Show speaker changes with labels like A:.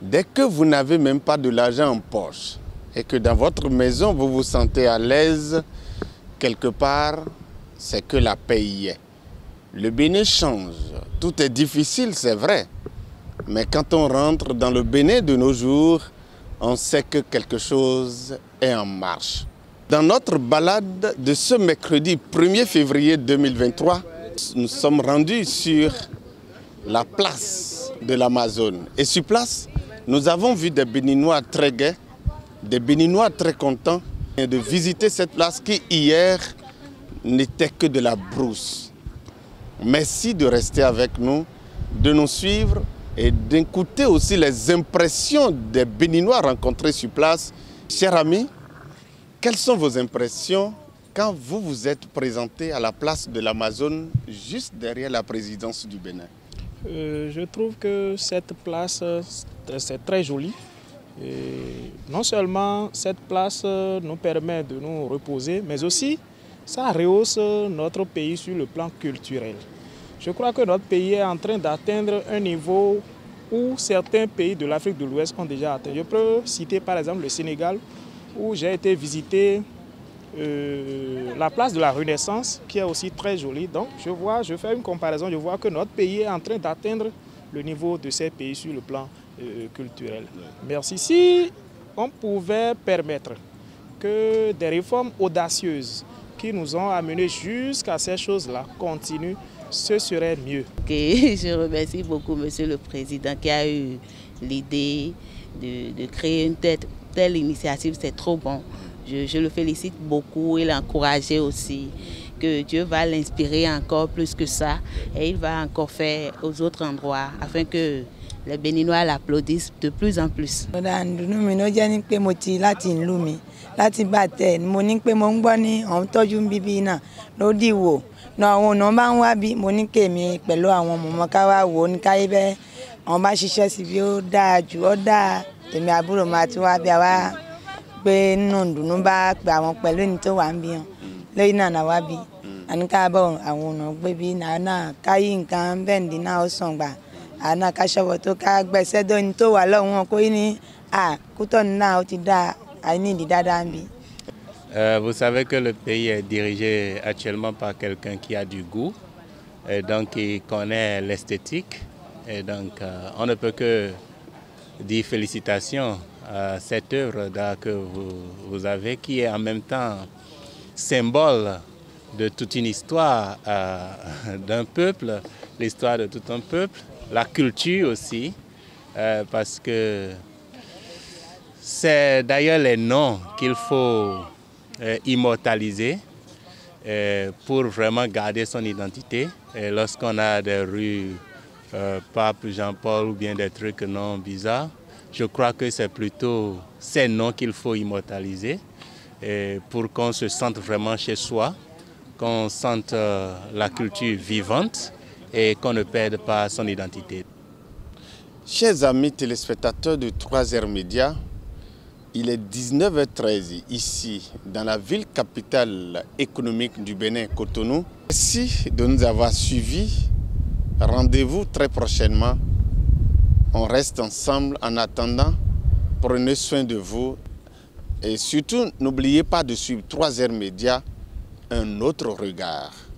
A: Dès que vous n'avez même pas de l'argent en poche et que dans votre maison vous vous sentez à l'aise quelque part, c'est que la paix y est. Le Bénin change. Tout est difficile, c'est vrai. Mais quand on rentre dans le Bénin de nos jours, on sait que quelque chose est en marche. Dans notre balade de ce mercredi 1er février 2023, nous sommes rendus sur la place de l'Amazone. Et sur place, nous avons vu des Béninois très gais, des Béninois très contents de visiter cette place qui hier n'était que de la brousse. Merci de rester avec nous, de nous suivre et d'écouter aussi les impressions des Béninois rencontrés sur place. Chers amis, quelles sont vos impressions quand vous vous êtes présenté à la place de l'Amazone, juste derrière la présidence du Bénin?
B: Je trouve que cette place, c'est très joli. Et non seulement cette place nous permet de nous reposer, mais aussi ça rehausse notre pays sur le plan culturel. Je crois que notre pays est en train d'atteindre un niveau où certains pays de l'Afrique de l'Ouest ont déjà atteint. Je peux citer par exemple le Sénégal, où j'ai été visiter la place de la Renaissance, qui est aussi très jolie. Donc je fais une comparaison, je vois que notre pays est en train d'atteindre le niveau de ces pays sur le plan culturel. Merci. Si on pouvait permettre que des réformes audacieuses qui nous ont amenés jusqu'à ces choses-là continuent, ce serait mieux.
C: Je remercie beaucoup Monsieur le Président qui a eu l'idée de créer une telle initiative, c'est trop bon. Je le félicite beaucoup et l'encourager aussi, que Dieu va l'inspirer encore plus que ça et il va encore faire aux autres endroits afin que les Béninois l'applaudissent de plus en plus.
D: Vous savez que le pays est dirigé actuellement par quelqu'un qui a du goût, et donc qui connaît l'esthétique. Et donc on ne peut que dire félicitations à cette œuvre que vous avez, qui est en même temps symbole de toute une histoire d'un peuple, l'histoire de tout un peuple, la culture aussi, parce que c'est d'ailleurs les noms qu'il faut immortaliser pour vraiment garder son identité. Et lorsqu'on a des rues Pape Jean-Paul ou bien des trucs non bizarres, je crois que c'est plutôt ces noms qu'il faut immortaliser pour qu'on se sente vraiment chez soi, qu'on sente la culture vivante et qu'on ne perde pas son identité.
A: Chers amis téléspectateurs de 3R Média, il est 19h13 ici, dans la ville capitale économique du Bénin, Cotonou. Merci de nous avoir suivis. Rendez-vous très prochainement. On reste ensemble en attendant. Prenez soin de vous. Et surtout, n'oubliez pas de suivre 3R Média, un autre regard.